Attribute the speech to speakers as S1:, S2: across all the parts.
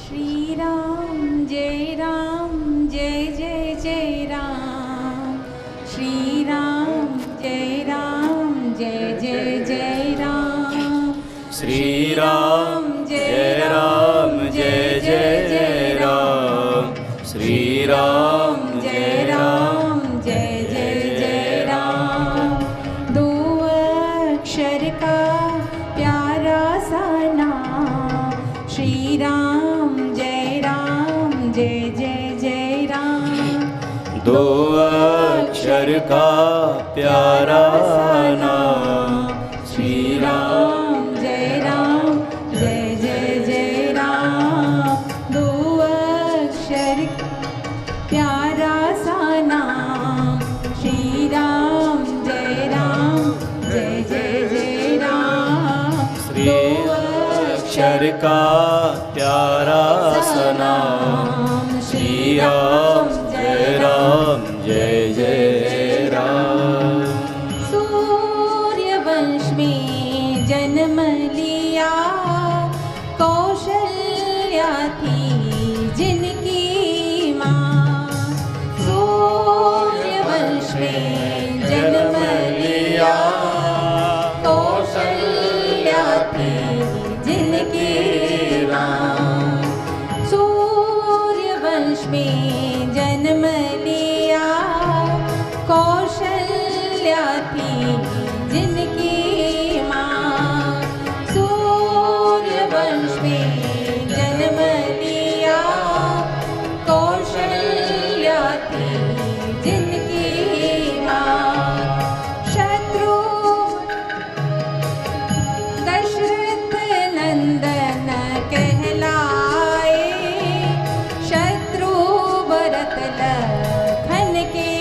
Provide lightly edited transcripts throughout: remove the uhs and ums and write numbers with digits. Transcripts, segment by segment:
S1: श्री राम जय जय जय राम। श्री राम जय जय जय राम।
S2: श्री राम जय जय जय राम। श्री राम जय
S1: जय जय राम। दो अक्षर का प्यारा सा नाम, श्री राम जय जय जय राम।
S2: दो अक्षर का प्यारा नाम, श्री राम
S1: जय जय जय राम। दो अक्षर प्यारा सा नाम, श्री राम जय जय जय राम।
S2: श्री अक्षर का प्यारा सा नाम, श्री राम जय जय राम।
S1: सूर्यवंश में जन्म लिया, कौशल्या थी जिनकी माँ। सूर्यवंश में जन्म लिया, कौशल्या थी जिनकी माँ। सूर्यवंश में जन्म लिया, कौशल्या थी जिनकी माँ। सूर्यवंश में जन्म लिया, कौशल्या थी जिनकी माँ। शत्रु दशरथ नंदन कहलाए, शत्रु भरत लखन के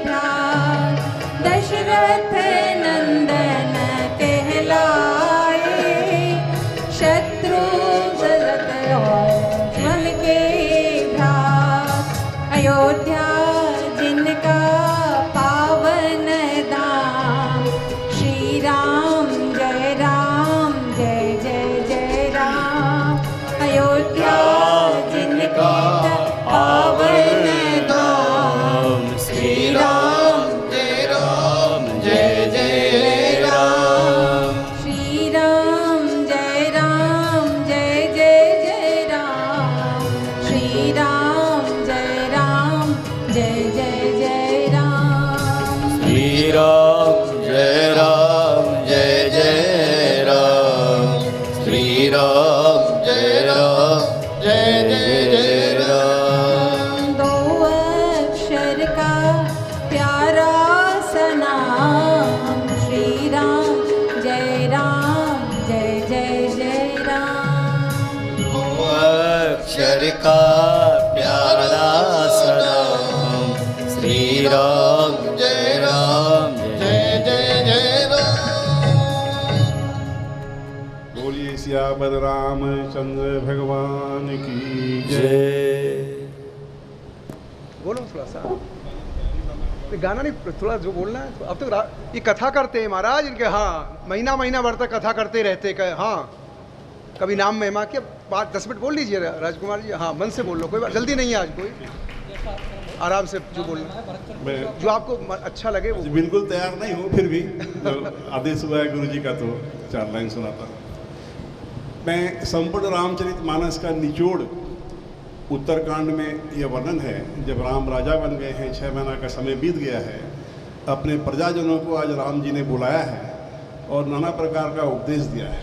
S1: भ्रात। दशरथ नंदन कहलाए, शत्रु भरत लखन के भ्रात। अयोध्या जिनका पावन धाम, श्री राम जय जय राम। अयोध्या जिनका पावन धाम,
S2: श्री राम जय जय राम।
S1: श्री राम जय जय जय राम। श्री राम जय जय राम।
S2: श्री राम जय जय राम। श्री राम जय जय राम।
S1: दो अक्षर का प्यारा सा नाम, श्री राम जय जय राम।
S2: दो अक्षर का प्यारा सा नाम, श्री राम जय जय राम।
S3: बोलिए सियावर रामचंद्र भगवान की जय।
S2: जय।
S4: बोलो थोड़ा सा, ये गाना नहीं, थोड़ा जो बोलना है। तो अब तो ये कथा करते हैं महाराज इनके, हाँ महीना महीना भर तक कथा करते रहते। हाँ कभी नाम महिमा के बात 10 मिनट बोल लीजिए राजकुमार जी। हाँ मन से बोल लो, कोई बात जल्दी नहीं है आज, कोई आराम से जो बोलना,
S3: मैं
S4: जो आपको अच्छा लगे वो।
S3: बिल्कुल तैयार नहीं हूँ, फिर भी जो आदेश हुआ है गुरु जी का तो 4 लाइन सुनाता हूँ। मैं संपूर्ण रामचरितमानस का निचोड़ उत्तरकांड में यह वर्णन है। जब राम राजा बन गए हैं, 6 महीना का समय बीत गया है, अपने प्रजाजनों को आज राम जी ने बुलाया है और नाना प्रकार का उपदेश दिया है।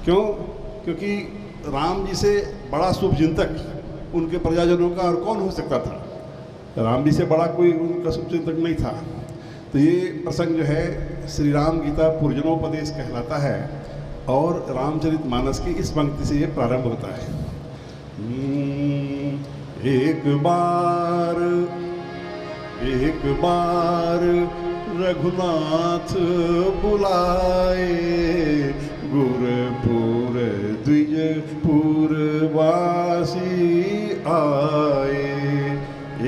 S3: क्यों? क्योंकि राम जी से बड़ा शुभचिंतक उनके प्रजाजनों का और कौन हो सकता था। राम जी से बड़ा कोई उनका शुभचिंतक नहीं था। तो ये प्रसंग जो है श्री राम गीता पुरजनोपदेश कहलाता है और रामचरितमानस की इस पंक्ति से ये प्रारंभ होता है। एक बार रघुनाथ बुलाए, गुरपुर द्विजपुर वासी आए।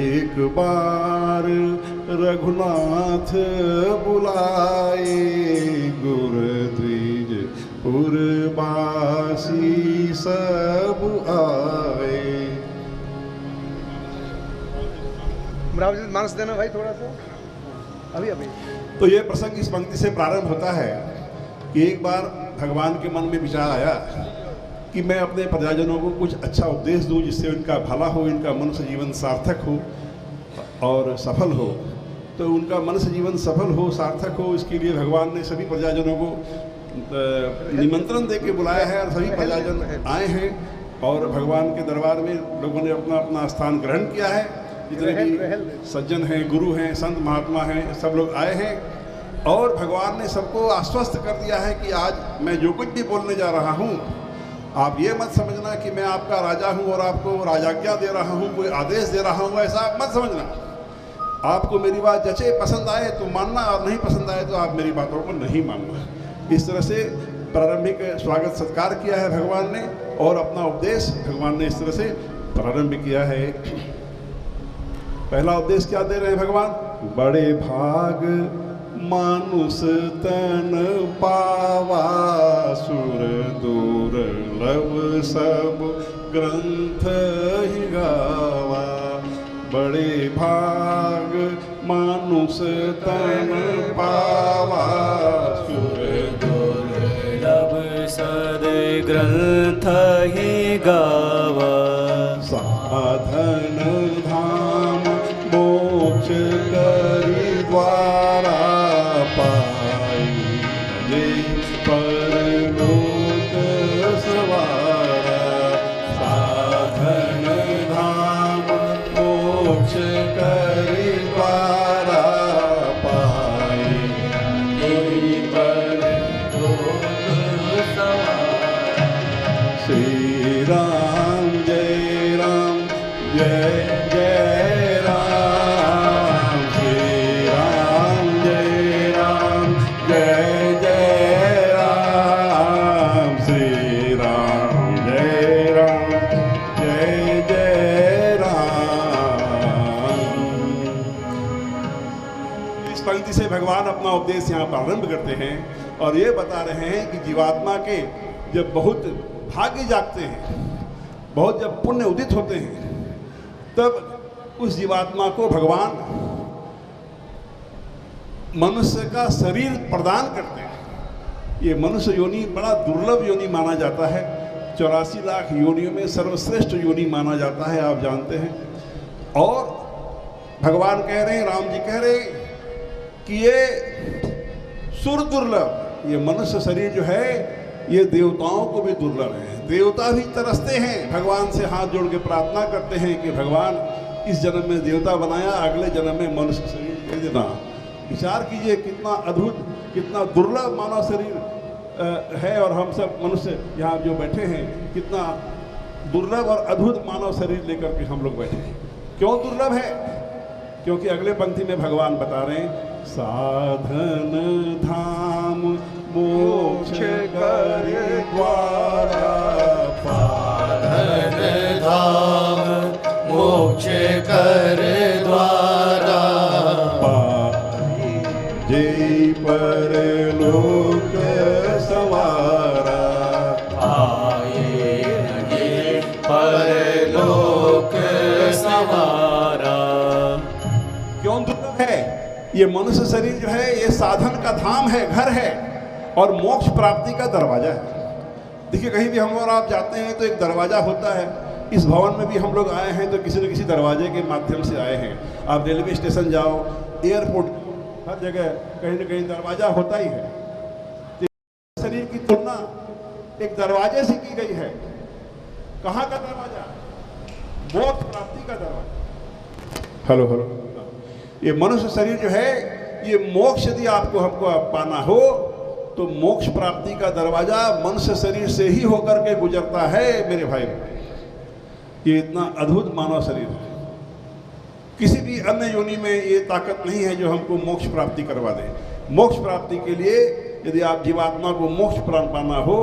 S3: एक बार रघुनाथ बुलाए, गुर द्विज पुरवासी सब आए।
S4: मानस देना भाई थोड़ा सा, अभी अभी।
S3: तो ये प्रसंग इस पंक्ति से प्रारंभ होता है कि एक बार भगवान के मन में विचार आया कि मैं अपने प्रजाजनों को कुछ अच्छा उपदेश दूं जिससे उनका भला हो, इनका मनुष्य जीवन सार्थक हो और सफल हो। तो उनका मनुष्य जीवन सफल हो, सार्थक हो, इसके लिए भगवान ने सभी प्रजाजनों को निमंत्रण दे के बुलाया है और सभी प्रजाजन आए हैं और भगवान के दरबार में लोगों ने अपना अपना स्थान ग्रहण किया है। जितने भी सज्जन हैं, गुरु हैं, संत महात्मा हैं, सब लोग आए हैं और भगवान ने सबको आश्वस्त कर दिया है कि आज मैं जो कुछ भी बोलने जा रहा हूँ, आप ये मत समझना कि मैं आपका राजा हूँ और आपको राजाज्ञा दे रहा हूँ, कोई आदेश दे रहा हूँ, ऐसा आप मत समझना। आपको मेरी बात जचे पसंद आए तो मानना और नहीं पसंद आए तो आप मेरी बातों को नहीं मानना। इस तरह से प्रारंभिक स्वागत सत्कार किया है भगवान ने और अपना उपदेश भगवान ने इस तरह से प्रारंभ किया है। पहला उपदेश क्या दे रहे हैं भगवान? बड़े भाग मानुष तन पावा, सुर दुर्लभ सब ग्रंथ ही गावा। बड़े भाग मानुष तन पावा, सुर
S2: दुर्लभ सद ग्रंथ ही गावा।
S3: साधन धाम मोक्ष करि द्वारा, पाई जे परलोक सवारा। साधन धाम मोक्ष करि द्वारा, पाई जे परलोक सवारा। श्री राम जय राम जय जय राम। श्री राम जय राम जय जय राम। श्री राम जय राम जय जय राम। इस पंक्ति से भगवान अपना उपदेश यहाँ प्रारंभ करते हैं और ये बता रहे हैं कि जीवात्मा के जब बहुत भाग्य जागते हैं, बहुत जब पुण्य उदित होते हैं, तब उस जीवात्मा को भगवान मनुष्य का शरीर प्रदान करते हैं। ये मनुष्य योनि बड़ा दुर्लभ योनि माना जाता है। 84 लाख योनियों में सर्वश्रेष्ठ योनि माना जाता है, आप जानते हैं। और भगवान कह रहे हैं, राम जी कह रहे हैं कि ये सुर दुर्लभ, ये मनुष्य शरीर जो है ये देवताओं को भी दुर्लभ है। देवता भी तरसते हैं, भगवान से हाथ जोड़ के प्रार्थना करते हैं कि भगवान इस जन्म में देवता बनाया, अगले जन्म में मनुष्य शरीर दे देना। विचार कीजिए कितना अद्भुत, कितना दुर्लभ मानव शरीर है और हम सब मनुष्य यहाँ जो बैठे हैं कितना दुर्लभ और अद्भुत मानव शरीर लेकर के हम लोग बैठे हैं। क्यों दुर्लभ है? क्योंकि अगले पंक्ति में भगवान बता रहे हैं, साधन धाम मोक्ष करि द्वारा,
S2: साधन धाम मोक्ष करि द्वारा।
S3: पाई जे परलोक सवारा।
S2: आए जे परलोक सवारा।
S3: क्यों दुर्लभ है? ये मनुष्य शरीर जो है ये साधन का धाम है, घर है और मोक्ष प्राप्ति का दरवाजा है। देखिए कहीं भी हम और आप जाते हैं तो एक दरवाजा होता है। इस भवन में भी हम लोग आए हैं तो किसी न किसी दरवाजे के माध्यम से आए हैं। आप रेलवे स्टेशन जाओ, एयरपोर्ट, हर जगह कहीं न कहीं दरवाजा होता ही है। तो शरीर की तुलना एक दरवाजे से की गई है। कहाँ का दरवाजा? मोक्ष प्राप्ति का दरवाजा। Hello hello. ये मनुष्य शरीर जो है ये मोक्ष यदि आपको हमको पाना हो तो मोक्ष प्राप्ति का दरवाजा मनुष्य शरीर से ही होकर के गुजरता है मेरे भाई। ये इतना अद्भुत मानव शरीर है, किसी भी अन्य योनि में ये ताकत नहीं है जो हमको मोक्ष प्राप्ति करवा दे। मोक्ष प्राप्ति के लिए यदि आप जीवात्मा को मोक्ष पाना हो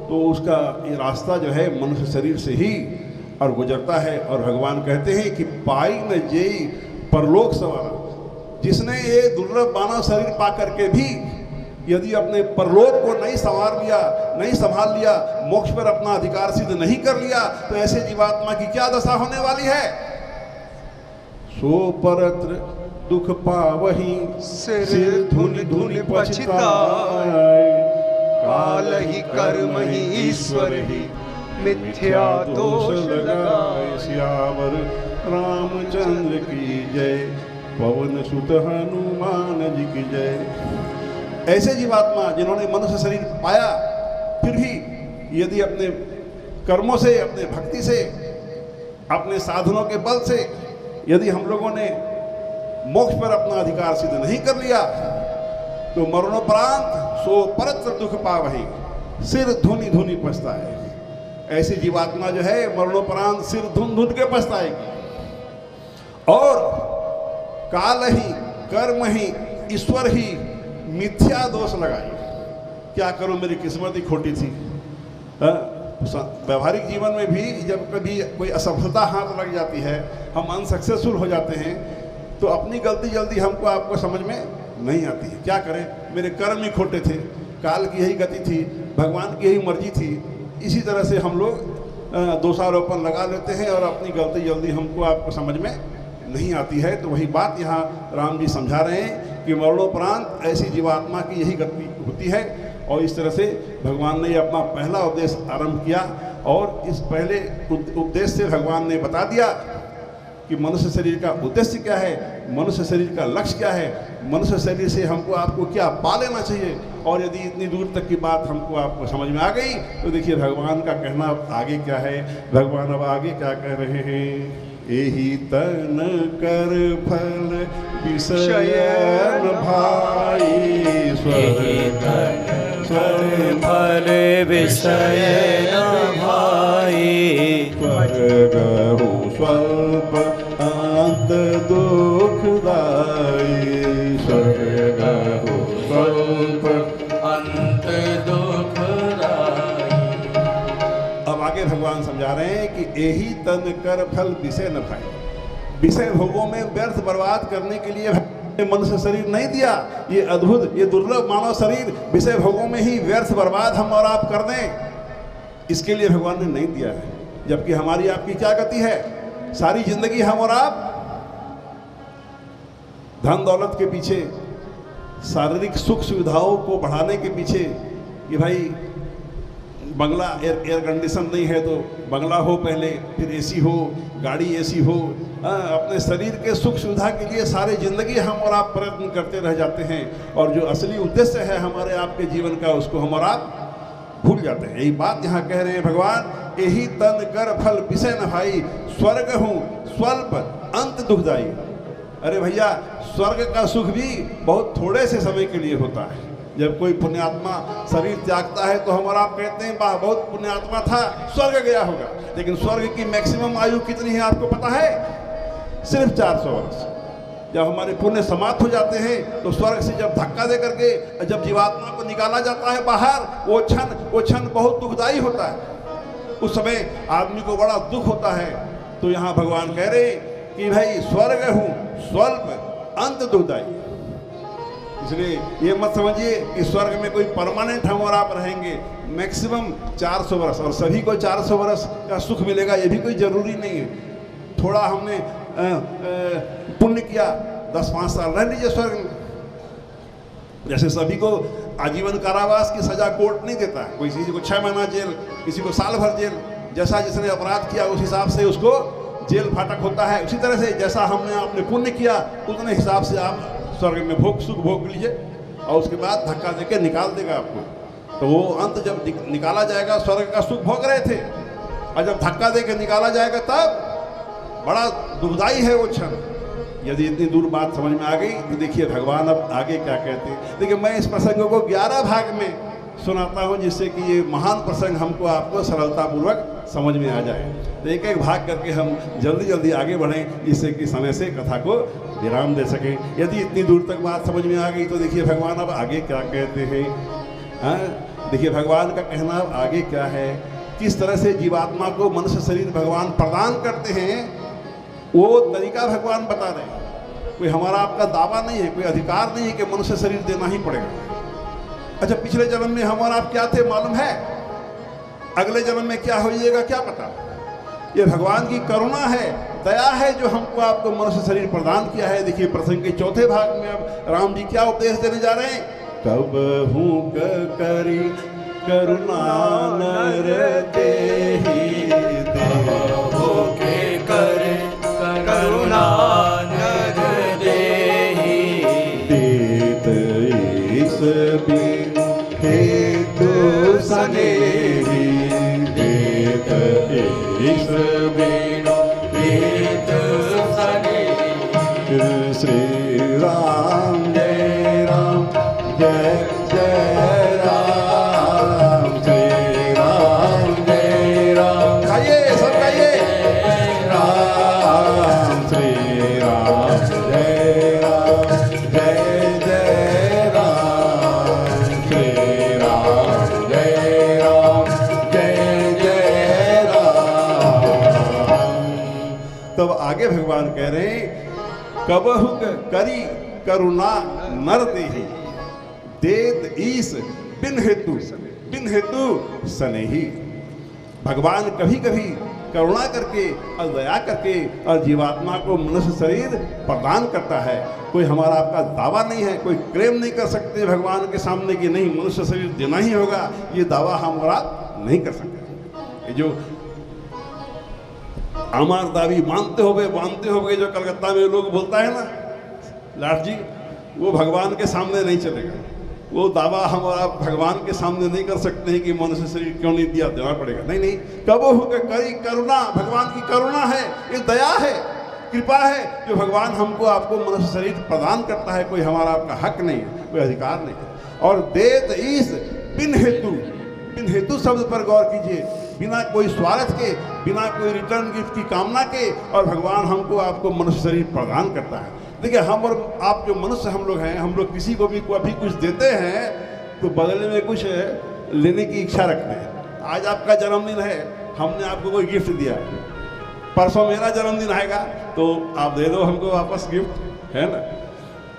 S3: तो उसका ये रास्ता जो है मनुष्य शरीर से ही और गुजरता है। और भगवान कहते हैं कि पाई न जेई परलोक सवारा। जिसने ये दुर्लभ मानव शरीर पा करके भी यदि अपने परलोक को नहीं संवार लिया, नहीं संभाल लिया, मोक्ष पर अपना अधिकार सिद्ध नहीं कर लिया, तो ऐसे जीवात्मा की क्या दशा होने वाली है? सो परत्र दुख पावही सिर धुनि धुनि पछताए,
S4: काल ही कर्म ही ईश्वर ही मिथ्या दोष लगाए।
S3: सियावर रामचंद्र की जय, पवन सुत हनुमान जी की जय। ऐसे जीवात्मा जिन्होंने मनुष्य शरीर पाया, फिर भी यदि अपने कर्मों से, अपने भक्ति से, अपने साधनों के बल से यदि हम लोगों ने मोक्ष पर अपना अधिकार सिद्ध नहीं कर लिया, तो मरणोपरांत सो परत्र दुख पावहि, सिर धुनि धुनि पछताए। ऐसी जीवात्मा जो है मरणोपरांत सिर धुन धुन के पछताएगी। और काल ही कर्म ही ईश्वर ही मिथ्या दोष लगाई। क्या करूं, मेरी किस्मत ही खोटी थी। व्यवहारिक जीवन में भी जब कभी कोई असफलता हाथ लग जाती है, हम अनसक्सेसफुल हो जाते हैं, तो अपनी गलती जल्दी हमको आपको समझ में नहीं आती है। क्या करें, मेरे कर्म ही खोटे थे, काल की यही गति थी, भगवान की यही मर्जी थी। इसी तरह से हम लोग दोषारोपण लगा लेते हैं और अपनी गलती जल्दी हमको आपको समझ में नहीं आती है। तो वही बात यहाँ राम जी समझा रहे हैं कि मरणोपरांत ऐसी जीवात्मा की यही गति होती है। और इस तरह से भगवान ने अपना पहला उपदेश आरंभ किया, और इस पहले उपदेश से भगवान ने बता दिया कि मनुष्य शरीर का उद्देश्य क्या है, मनुष्य शरीर का लक्ष्य क्या है, मनुष्य शरीर से हमको आपको क्या पा लेना चाहिए। और यदि इतनी दूर तक की बात हमको आपको समझ में आ गई, तो देखिए भगवान का कहना आगे क्या है। भगवान अब आगे क्या कह रहे हैं, एहि तन कर फल विषयन भाई,
S2: फल विषय भाई,
S3: स्वर्गहु स्वल्प अंत दुखदाई, स्वर्गहु स्वल्प
S2: अंत दुखदाई।
S3: अब आगे भगवान समझा रहे हैं कि यही तन कर फल विषय न भाई। विषय भोगों में व्यर्थ बर्बाद करने के लिए मनुष्य शरीर नहीं दिया। ये अद्भुत, ये दुर्लभ मानव शरीर विषय भोगों में ही व्यर्थ बर्बाद हम और आप कर दें, इसके लिए भगवान ने नहीं दिया है। जबकि हमारी आपकी क्या गति है, सारी जिंदगी हम और आप धन दौलत के पीछे, शारीरिक सुख सुविधाओं को बढ़ाने के पीछे, कि भाई बंगला एयर कंडीशन नहीं है तो बंगला हो पहले, फिर एसी हो, गाड़ी एसी हो, अपने शरीर के सुख सुविधा के लिए सारी जिंदगी हम और आप प्रयत्न करते रह जाते हैं। और जो असली उद्देश्य है हमारे आपके जीवन का, उसको हम और आप भूल जाते हैं। यही बात यहाँ कह रहे हैं भगवान, यही तन कर फल विषय न भाई, स्वर्ग हूँ स्वल्प अंत दुखदाई। अरे भैया, स्वर्ग का सुख भी बहुत थोड़े से समय के लिए होता है। जब कोई पुण्यात्मा शरीर त्यागता है तो हम और आप कहते हैं वाह बहुत पुण्यात्मा था, स्वर्ग गया होगा। लेकिन स्वर्ग की मैक्सिमम आयु कितनी है आपको पता है? सिर्फ 400 वर्ष। जब हमारे पुण्य समाप्त हो जाते हैं तो स्वर्ग से जब धक्का दे करके जब जीवात्मा को निकाला जाता है बाहर, वो क्षण बहुत दुखदायी होता है। उस समय आदमी को बड़ा दुख होता है। तो यहाँ भगवान कह रहे कि भाई स्वर्ग हूँ स्वल्प अंत दुखदायी। इसलिए ये मत समझिए कि स्वर्ग में कोई परमानेंट हम और आप रहेंगे। मैक्सिमम 400 वर्ष, और सभी को 400 वर्ष का सुख मिलेगा ये भी कोई ज़रूरी नहीं है। थोड़ा हमने पुण्य किया, 10-5 साल रह लीजिए स्वर्ग में। जैसे सभी को आजीवन कारावास की सजा कोर्ट नहीं देता है, कोई किसी को 6 महीना जेल, किसी को साल भर जेल। जैसा जिसने अपराध किया उस हिसाब से उसको जेल फाटक होता है। उसी तरह से जैसा हमने आपने पुण्य किया उतने हिसाब से आप स्वर्ग में सुख भोग लीजिए, और उसके बाद धक्का देके निकाल देगा आपको। तो वो अंत जब निकाला जाएगा, स्वर्ग का सुख भोग रहे थे, और जब धक्का देके निकाला जाएगा तब बड़ा दुखदाई है वो क्षण। यदि इतनी दूर बात समझ में आ गई तो देखिए भगवान अब आगे क्या कहते हैं। देखिए मैं इस प्रसंग को 11 भाग में सुनाता हूँ, जिससे कि ये महान प्रसंग हमको आपको सरलतापूर्वक समझ में आ जाए। तो एक एक भाग करके हम जल्दी आगे बढ़ें, जिससे कि समय से कथा को विराम दे सकें। यदि इतनी दूर तक बात समझ में आ गई तो देखिए भगवान अब आगे क्या कहते हैं। देखिए भगवान का कहना अब आगे क्या है, किस तरह से जीवात्मा को मनुष्य शरीर भगवान प्रदान करते हैं, वो तरीका भगवान बता रहे हैं। कोई हमारा आपका दावा नहीं है, कोई अधिकार नहीं है कि मनुष्य शरीर देना ही पड़ेगा। अच्छा, पिछले जन्म में हम और आप क्या थे मालूम है? अगले जन्म में क्या होइएगा क्या पता। ये भगवान की करुणा है, दया है जो हमको आपको मनुष्य शरीर प्रदान किया है। देखिए प्रसंग के चौथे भाग में अब राम जी क्या उपदेश देने जा रहे हैं। कब हूँ करी करुणा नर देहि देहो
S2: के करे करुणा नर देहि
S3: देत ईस बिन हेतु सनेहि देत ईस बिन हेतु सनेहि। श्री राम जय राम जय जय राम, श्री राम जय राम। गाइए सब गाइए। राम श्री राम जय राम जय जय राम, श्री राम जय राम जय जय राम। तब आगे भगवान कह रहे हैं कबहु करी करुणा नर देहि देत ईस बिन हेतु सनेहि। भगवान कभी कभी करुणा करके और दया करके और जीवात्मा को मनुष्य शरीर प्रदान करता है। कोई हमारा आपका दावा नहीं है, कोई क्लेम नहीं कर सकते भगवान के सामने कि नहीं मनुष्य शरीर देना ही होगा। ये दावा हम और आप नहीं कर सकते। ये जो अमर दावी मानते होगे जो कलकत्ता में लोग बोलता है ना लाट जी, वो भगवान के सामने नहीं चलेगा। वो दावा हम और आप भगवान के सामने नहीं कर सकते हैं कि मनुष्य शरीर क्यों नहीं दिया, देना पड़ेगा। नहीं, कबो करी करुणा, भगवान की करुणा है, ये दया है, कृपा है जो भगवान हमको आपको मनुष्य शरीर प्रदान करता है। कोई हमारा आपका हक नहीं है, कोई अधिकार नहीं है। और देत ईस बिन हेतु शब्द पर गौर कीजिए, बिना कोई स्वार्थ के, बिना कोई रिटर्न गिफ्ट की कामना के, और भगवान हमको आपको मनुष्य शरीर प्रदान करता है। देखिए हम और आप जो मनुष्य हम लोग हैं, हम लोग किसी को भी अभी कुछ देते हैं तो बदले में कुछ लेने की इच्छा रखते हैं। आज आपका जन्मदिन है, हमने आपको कोई गिफ्ट दिया, परसों मेरा जन्मदिन आएगा तो आप दे दो हमको वापस गिफ्ट, है ना।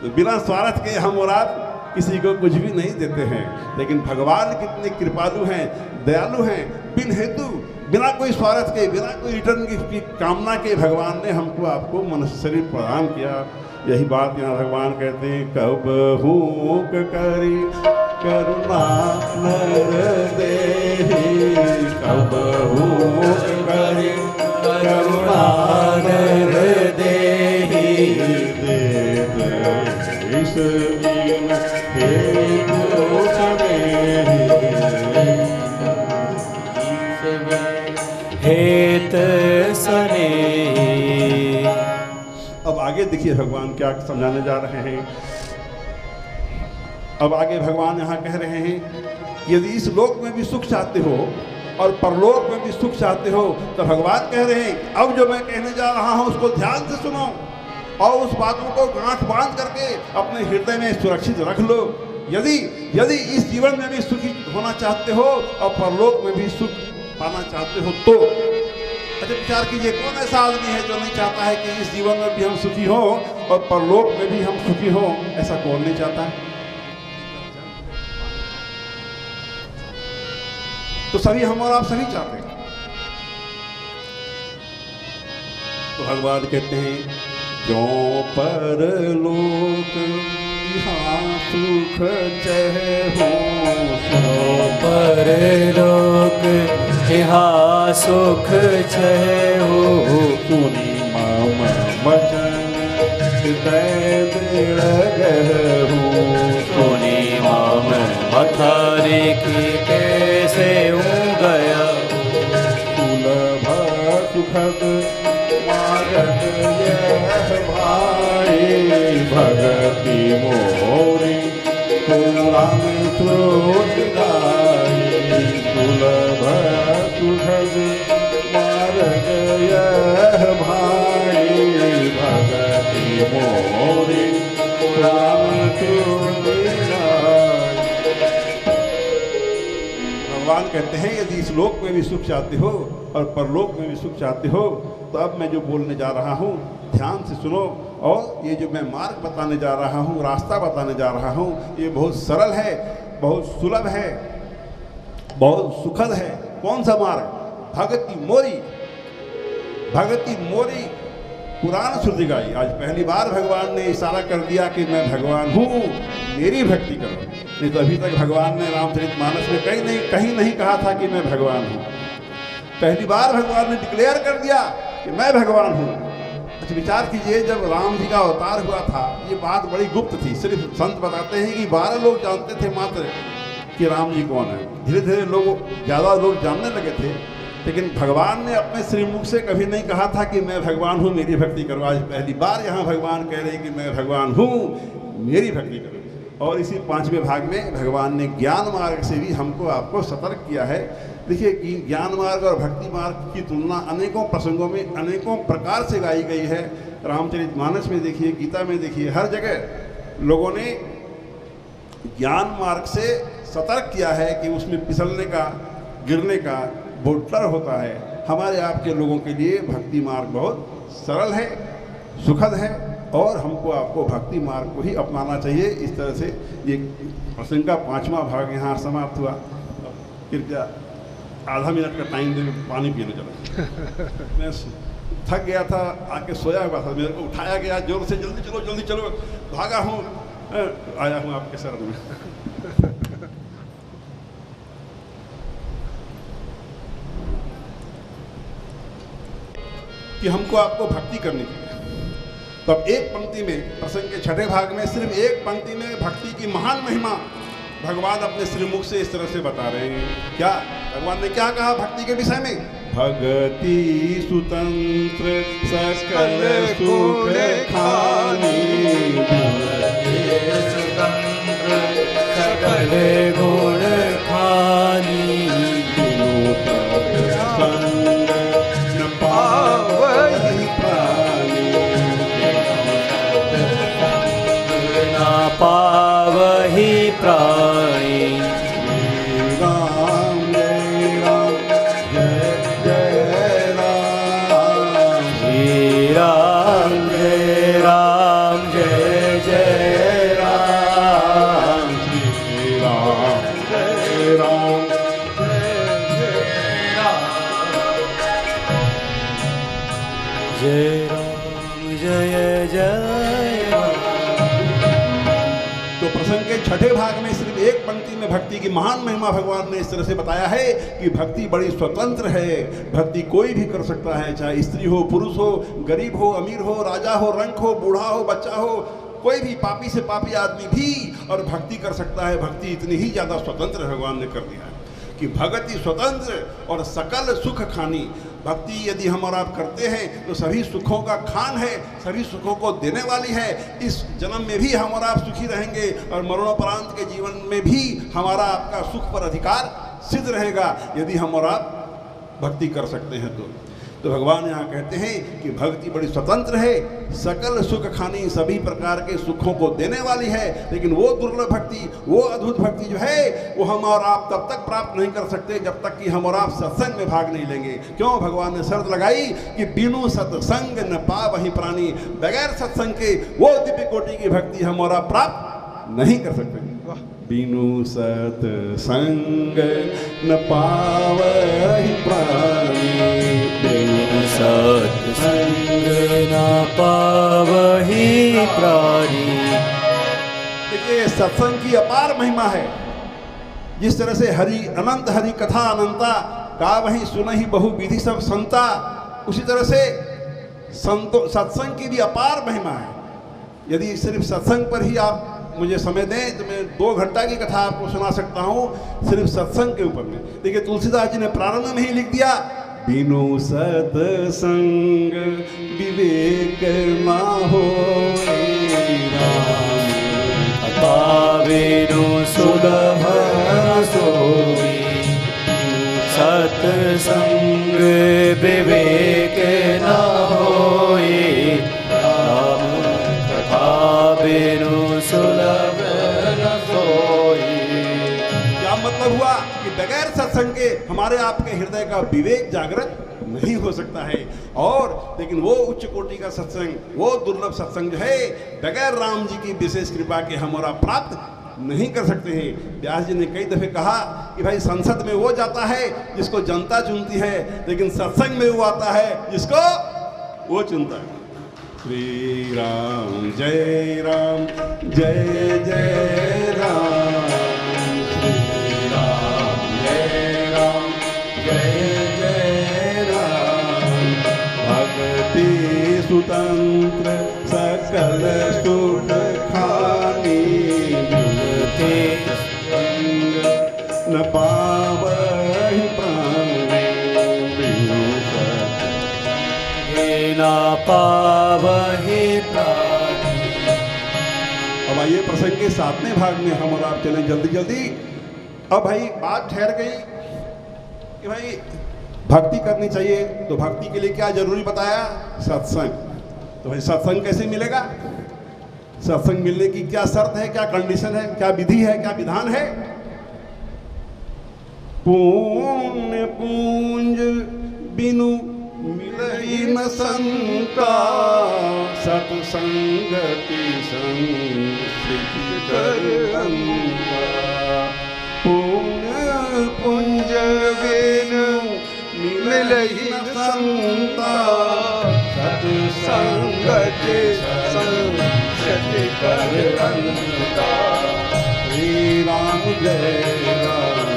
S3: तो बिना स्वार्थ के हम और आप किसी को कुछ भी नहीं देते हैं। लेकिन भगवान कितने कृपालु हैं, दयालु हैं, बिन हेतु, बिना कोई स्वार्थ के, बिना कोई रिटर्न की कामना के भगवान ने हमको आपको मनुष्य शरीर प्रदान किया। यही बात यहाँ भगवान कहते हैं कबहु करी करुणा नर देहि कबहु करी करुणा नर देहि देत ईस बिन हेतु सनेहि
S2: हेत सनेहि।
S3: अब आगे देखिए भगवान क्या समझाने जा रहे हैं। अब आगे भगवान यहाँ कह रहे हैं यदि इस लोक में भी सुख चाहते हो और परलोक में भी सुख चाहते हो तो भगवान कह रहे हैं अब जो मैं कहने जा रहा हूँ उसको ध्यान से सुनो और उस बातों को गांठ बांध करके अपने हृदय में सुरक्षित रख लो। यदि इस जीवन में भी सुखी होना चाहते हो और परलोक में भी सुख पाना चाहते हो तो अच्छा विचार कीजिए, कौन ऐसा आदमी है जो नहीं चाहता है कि इस जीवन में भी हम सुखी हो और परलोक में भी हम सुखी हो? ऐसा कौन नहीं चाहता है? तो सभी हम और आप सभी चाहते हैं। तो भगवान कहते हैं जो परलोक यहाँ सुख चाहे हो,
S2: जो परलोक यहाँ सुख छह हो,
S3: सुनी मम वचन हृदय दृढ़ हो,
S2: सुनी मम मथारे की कैसे गया,
S3: सुलभ सुखद मार्ग यह भाई, भगति मोरी पुराण स्रोत गाई, सुलभ सुखद मार्ग यह भाई, भगति मोरी पुराण स्रोत गाई। भगवान कहते हैं यदि इस लोक में भी सुख चाहते हो और परलोक में भी सुख चाहते हो तो अब मैं जो बोलने जा रहा हूँ ध्यान से सुनो। और ये जो मैं मार्ग बताने जा रहा हूँ, रास्ता बताने जा रहा हूँ, ये बहुत सरल है। बहुत सुलभ है, बहुत सुखद है। कौन सा मार्ग? भगति मोरी, भगति मोरी पुराण श्रुति गाई। आज पहली बार भगवान ने इशारा कर दिया कि मैं भगवान हूँ, मेरी भक्ति करो। नहीं तो अभी तक भगवान ने रामचरितमानस में कहीं नहीं कहा था कि मैं भगवान हूँ। पहली बार भगवान ने डिक्लेयर कर दिया कि मैं भगवान हूँ। अच्छा विचार कीजिए, जब राम जी का अवतार हुआ था, ये बात बड़ी गुप्त थी। सिर्फ संत बताते हैं कि 12 लोग जानते थे मात्र कि राम जी कौन है। धीरे धीरे ज़्यादा लोग जानने लगे थे, लेकिन भगवान ने अपने श्रीमुख से कभी नहीं कहा था कि मैं भगवान हूँ, मेरी भक्ति करो। आज पहली बार यहाँ भगवान कह रहे हैं कि मैं भगवान हूँ, मेरी भक्ति करो। और इसी 5वें भाग में भगवान ने ज्ञान मार्ग से भी हमको आपको सतर्क किया है। देखिए कि ज्ञान मार्ग और भक्ति मार्ग की तुलना अनेकों प्रसंगों में अनेकों प्रकार से गाई गई है। रामचरितमानस में देखिए, गीता में देखिए, हर जगह लोगों ने ज्ञान मार्ग से सतर्क किया है कि उसमें फिसलने का, गिरने का बहुत डर होता है। हमारे आपके लोगों के लिए भक्ति मार्ग बहुत सरल है, सुखद है, और हमको आपको भक्ति मार्ग को ही अपनाना चाहिए। इस तरह से ये प्रसंग का 5वां भाग यहाँ समाप्त हुआ। कृपया आधा मिनट का टाइम दे, पानी पीने चला। मैं थक गया था, आके सोया हुआ था, मेरे को उठाया गया जोर से, जल्दी चलो, भागा हूँ, आया हूँ आपके शरण में। कि हमको आपको भक्ति करनी चाहिए। तो अब एक पंक्ति में, प्रसंग के 6ठे भाग में, सिर्फ एक पंक्ति में भक्ति की महान महिमा भगवान अपने श्रीमुख से इस तरह से बता रहे हैं। क्या भगवान ने क्या कहा भक्ति के विषय में? भगति सुतंत्र सकल सुख खानी,
S2: सकल गुण खानी,
S3: न पावहि प्राणी,
S2: ना पावहि प्राणी।
S3: राम जय राम, जय जय राम,
S2: श्री राम जय राम, जय जय राम,
S3: श्री राम जय राम,
S2: जय राम जय जय राम।
S3: तो प्रसंग के 6ठे भाग में सिर्फ एक पंक्ति में भक्ति की महान महिमा भगवान ने इस तरह से बताया है कि भक्ति बड़ी स्वतंत्र है। भक्ति कोई भी कर सकता है, चाहे स्त्री हो, पुरुष हो, गरीब हो, अमीर हो, राजा हो, रंक हो, बूढ़ा हो, बच्चा हो, कोई भी पापी से पापी आदमी भी और भक्ति कर सकता है। भक्ति इतनी ही ज़्यादा स्वतंत्र भगवान ने कर दिया है कि भक्ति स्वतंत्र और सकल सुख खानी। भक्ति यदि हम और आप करते हैं तो सभी सुखों का खान है, सभी सुखों को देने वाली है। इस जन्म में भी हम और आप सुखी रहेंगे और मरणोपरांत के जीवन में भी हमारा आपका सुख पर अधिकार सिद्ध रहेगा यदि हम और आप भक्ति कर सकते हैं तो भगवान यहाँ कहते हैं कि भक्ति बड़ी स्वतंत्र है, सकल सुख खानी, सभी प्रकार के सुखों को देने वाली है। लेकिन वो दुर्लभ भक्ति, वो अद्भुत भक्ति जो है, वो हम और आप तब तक प्राप्त नहीं कर सकते जब तक कि हम और आप सत्संग में भाग नहीं लेंगे। क्यों? भगवान ने शर्त लगाई कि बिनु सत्संग न पावहि प्राणी। बगैर सत्संग के वो दिव्य कोटि की भक्ति हम और आप प्राप्त नहीं कर सकते। बिनु सत्संग न पावहि प्राणी,
S2: बिनु सत्संग न पावहि प्राणी।
S3: देखिए सत्संग की अपार महिमा है। जिस तरह से हरि अनंत हरि कथा अनंता का वही सुनहि बहु विधि सब संता, उसी तरह से सत्संग की भी अपार महिमा है। यदि सिर्फ सत्संग पर ही आप मुझे समय दें तो मैं 2 घंटा की कथा आपको सुना सकता हूँ सिर्फ सत्संग के ऊपर में। देखिए तुलसीदास जी ने प्रारंभ में ही लिख दिया, बिनु सत्संग विवेक ना होए राम,
S2: बिनु सुलभ सोई। सत्संग विवेक न होए राम, कथा बिनु सुलभ न सोई।
S3: क्या मतलब हुआ कि बगैर सत्संग के हमारे आपके हृदय का विवेक जागृत नहीं हो सकता है। और लेकिन वो उच्च कोटि का सत्संग, वो दुर्लभ सत्संग जो है, बगैर राम जी की विशेष कृपा के हम और आप प्राप्त नहीं कर सकते हैं। व्यास जी ने कई दफ़े कहा कि भाई संसद में वो जाता है जिसको जनता चुनती है, लेकिन सत्संग में वो आता है जिसको वो चुनता है। श्री राम जय राम जय जय राम, श्री राम जय राम जय जय राम। भक्ति स्वतंत्र सकल सुख खानी, मिलते संग न पावहि प्राण,
S2: ना पावहि प्राण।
S3: अब आइए प्रसंग के 7वें भाग में हम और आप चलें जल्दी जल्दी। अब भाई बात ठहर गई कि भाई भक्ति करनी चाहिए, तो भक्ति के लिए क्या जरूरी बताया? सत्संग। तो भाई सत्संग कैसे मिलेगा? सत्संग मिलने की क्या शर्त है, क्या कंडीशन है, क्या विधि है, क्या विधान है? पुण्य पूंज बिनु मिलहि न संता, सत्संगति संस्कृति कर अंता। पुण्य पुंज बिनु मिलहि न संता, सत्संगति संस्कृति कर अंता। श्री राम जय राम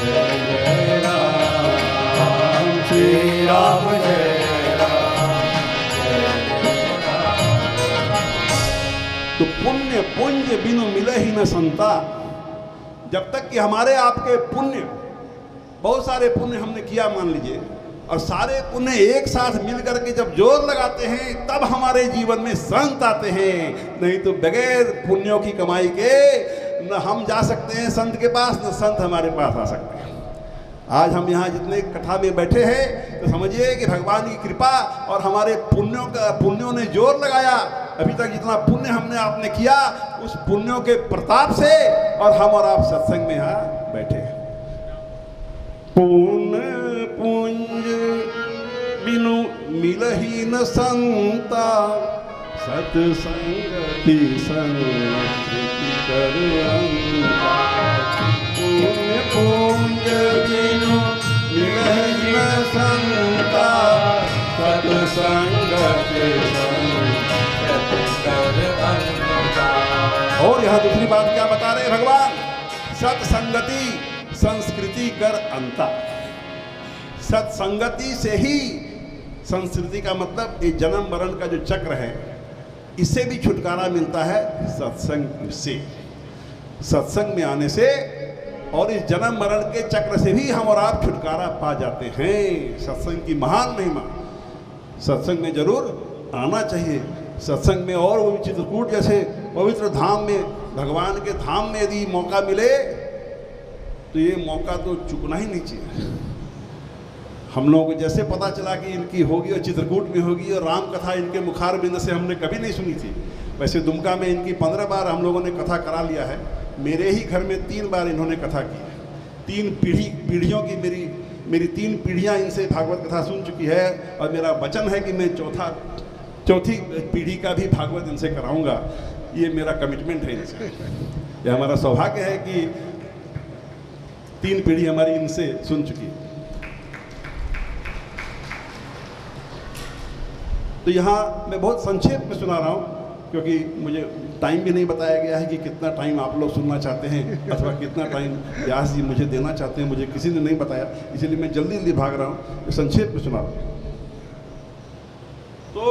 S3: जय जय राम, श्री राम जय राम जय राम। तो पुण्य पुंज बिनु मिले ही न संता। जब तक कि हमारे आपके पुण्य, बहुत सारे पुण्य हमने किया मान लीजिए, और सारे पुण्य एक साथ मिल करके जब जोर लगाते हैं तब हमारे जीवन में संत आते हैं। नहीं तो बगैर पुण्यों की कमाई के न हम जा सकते हैं संत के पास, न संत हमारे पास आ सकते हैं। आज हम यहाँ जितने कथा में बैठे हैं तो समझिए कि भगवान की कृपा और हमारे पुण्यों ने जोर लगाया। अभी तक जितना पुण्य हमने आपने किया, उस पुण्यों के प्रताप से और हम और आप सत्संग में यहाँ बैठे हैं। पुण्य पुंज बिनु मिलहि न संता, सत्संगति संस्कृति कर अंता। पुण्य पुंज बिनु मिलहि न संता, सत्संगति संस्कृति कर अंता। और यहाँ दूसरी बात क्या बता रहे हैं भगवान? सत्संगति संस्कृति कर अंता। सत्संगति से ही, संस्कृति का मतलब ये जन्म मरण का जो चक्र है, इससे भी छुटकारा मिलता है सत्संग से, सत्संग में आने से। और इस जन्म मरण के चक्र से भी हम और आप छुटकारा पा जाते हैं। सत्संग की महान महिमा, सत्संग में जरूर आना चाहिए। सत्संग में और वो चित्रकूट जैसे पवित्र धाम में, भगवान के धाम में यदि मौका मिले तो ये मौका तो चुकना ही नहीं चाहिए। हम लोगों को जैसे पता चला कि इनकी होगी और चित्रकूट में होगी और राम कथा इनके मुखार बिंद से हमने कभी नहीं सुनी थी। वैसे दुमका में इनकी 15 बार हम लोगों ने कथा करा लिया है। मेरे ही घर में 3 बार इन्होंने कथा की है। 3 पीढ़ियों की मेरी 3 पीढ़ियाँ इनसे भागवत कथा सुन चुकी है, और मेरा वचन है कि मैं चौथी पीढ़ी का भी भागवत इनसे कराऊंगा। ये मेरा कमिटमेंट है इनसे। ये हमारा सौभाग्य है कि 3 पीढ़ी हमारी इनसे सुन चुकी है। तो यहाँ मैं बहुत संक्षेप में सुना रहा हूँ, क्योंकि मुझे टाइम भी नहीं बताया गया है कि कितना टाइम आप लोग सुनना चाहते हैं अथवा कितना टाइम व्यास जी मुझे देना चाहते हैं। मुझे किसी ने नहीं बताया, इसलिए मैं जल्दी जल्दी भाग रहा हूँ, तो संक्षेप में सुना रहा हूँ। तो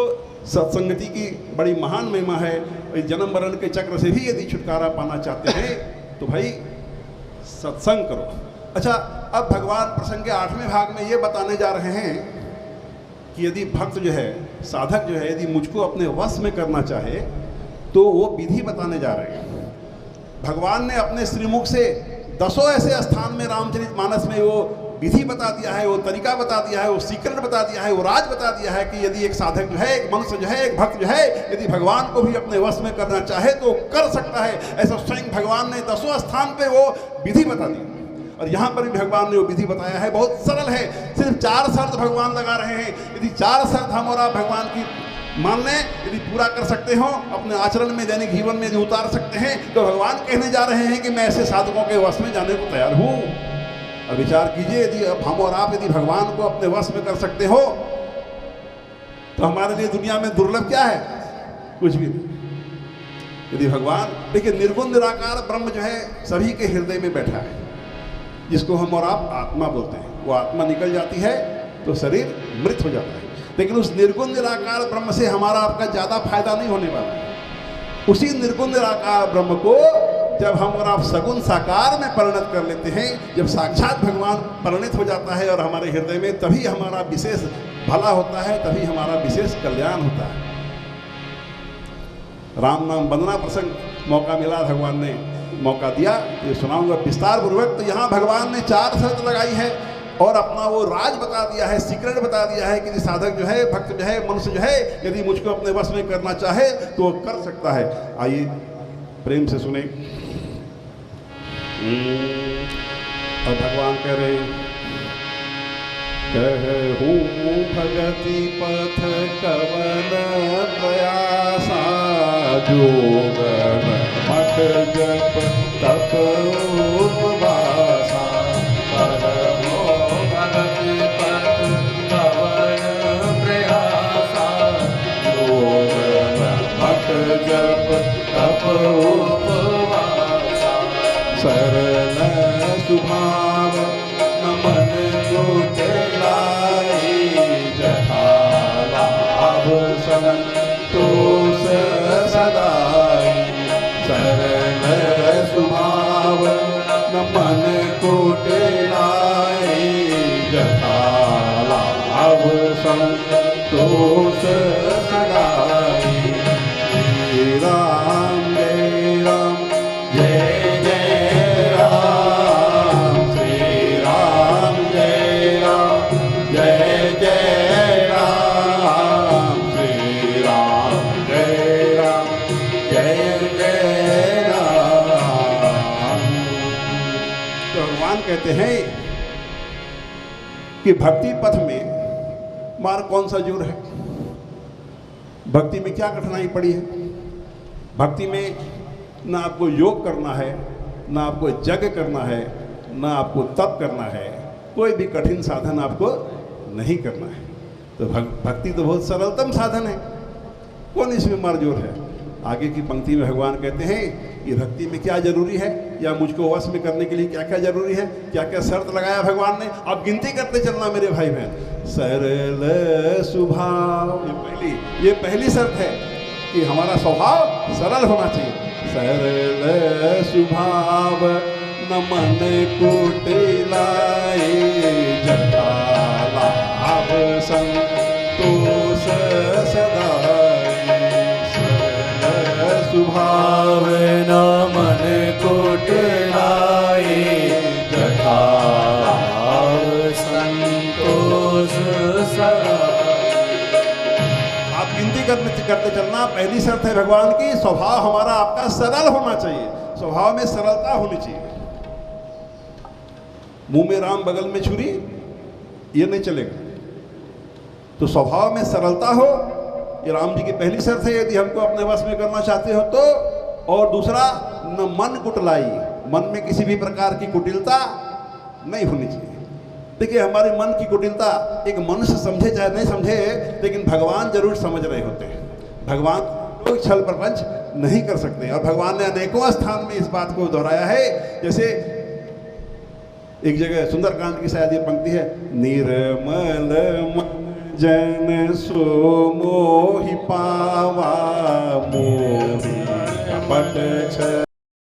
S3: सत्संगति की बड़ी महान महिमा है। जन्म मरण के चक्र से भी यदि छुटकारा पाना चाहते हैं तो भाई सत्संग करो। अच्छा, अब भगवान प्रसंग के 8वें भाग में ये बताने जा रहे हैं कि यदि भक्त जो है, साधक जो है, यदि मुझको अपने वश में करना चाहे तो वो विधि बताने जा रहे हैं। भगवान ने अपने श्रीमुख से 10 ऐसे स्थान में रामचरितमानस में वो विधि बता दिया है, वो तरीका बता दिया है, वो सीक्रेट बता दिया है, वो राज बता दिया है कि यदि एक साधक जो है, एक मनुष्य जो है, एक भक्त जो है, यदि भगवान को भी अपने वश में करना चाहे तो कर सकता है। ऐसा स्वयं भगवान ने 10 स्थान पे वो विधि बता दी। और यहाँ पर भी भगवान ने वो विधि बताया है, बहुत सरल है। सिर्फ 4 शर्त भगवान लगा रहे हैं। यदि 4 शर्त हम और आप भगवान की मान लें, यदि पूरा कर सकते हो, अपने आचरण में दैनिक जीवन में यदि उतार सकते हैं, तो भगवान कहने जा रहे हैं कि मैं ऐसे साधकों के वश में जाने को तैयार हूँ। और विचार कीजिए, यदि अब हम और आप यदि भगवान को अपने वश में कर सकते हो, तो हमारे लिए दुनिया में दुर्लभ क्या है? कुछ भी नहीं। यदि भगवान, देखिए, निर्गुण निराकार ब्रह्म जो है सभी के हृदय में बैठा है, जिसको हम और आप आत्मा बोलते हैं। वो आत्मा निकल जाती है तो शरीर मृत हो जाता है, लेकिन उस निर्गुण निराकार ब्रह्म से हमारा आपका ज़्यादा फायदा नहीं होने वाला है। उसी निर्गुण निराकार ब्रह्म को जब हम और आप सगुण साकार में परिणत कर लेते हैं, जब साक्षात भगवान परिणत हो जाता है और हमारे हृदय में, तभी हमारा विशेष भला होता है, तभी हमारा विशेष कल्याण होता है। राम नाम वंदना प्रसंग मौका मिला, भगवान ने मौका दिया, ये सुनाऊंगा विस्तार पूर्वक। तो यहाँ भगवान ने 4 शर्त लगाई है और अपना वो राज बता दिया है, सीक्रेट बता दिया है कि साधक जो है, भक्त जो है, मनुष्य जो है, यदि मुझको अपने वश में करना चाहे तो वो कर सकता है। आइए प्रेम से सुने। और भगवान कह रहे, कहूँ भगति पथ कवन प्रयासा, जोग मठ जप तप उपवासा।
S2: कहूँ भगति पथ कवन प्रयासा, जोग मठ जप तप उपवासा।
S3: सरल सुभाव न मन को लाई, जथा लाभ संतोष सदाई। सरल सुभाव न मन को लाई, जथा लाभ संतोष सदाई। श्री राम जय राम, जय जय राम। श्री राम जय राम, जय जय राम। श्री राम जय राम, जय जय राम। तो भगवान कहते हैं कि भक्ति पथ में मार कौन सा जोर है? भक्ति में क्या कठिनाई पड़ी है? भक्ति में ना आपको योग करना है, ना आपको यज्ञ करना है, ना आपको तप करना है, कोई भी कठिन साधन आपको नहीं करना है। तो भक्ति तो बहुत सरलतम साधन है, कौन इसमें मारजोर है? आगे की पंक्ति में भगवान कहते हैं कि भक्ति में क्या जरूरी है, या मुझको वश में करने के लिए क्या क्या जरूरी है, क्या क्या शर्त लगाया भगवान ने। आप गिनती करते चलना मेरे भाई बहन। सरल स्वभाव, ये पहली शर्त है कि हमारा स्वभाव सरल होना चाहिए। सरल स्वभाव न मन कुटिलाई, जथा लाभ संतोष सदाई। सरल
S2: स्वभाव न मन कुटिलाई, जथा लाभ संतोष सदाई।
S3: आप गिनती करते चलना। पहली शर्त है भगवान की, स्वभाव हमारा आपका सरल होना चाहिए, स्वभाव में सरलता होनी चाहिए। मुंह में राम बगल में छुरी, ये नहीं चलेगा। तो स्वभाव में सरलता हो, ये राम जी की पहली शर्त है यदि हमको अपने वश में करना चाहते हो तो। और दूसरा, न मन कुटिलाई, मन में किसी भी प्रकार की कुटिलता नहीं होनी चाहिए। देखिए, हमारे मन की कुटिलता एक मनुष्य समझे चाहे नहीं समझे, लेकिन भगवान जरूर समझ रहे होते हैं। भगवान लोग छल प्रपंच नहीं कर सकते, और भगवान ने अनेकों स्थान में इस बात को दोहराया है। जैसे एक जगह सुंदरकांड की शायद ये पंक्ति है, निर्मल मन जन सो मोहि पावा, मोहि कपट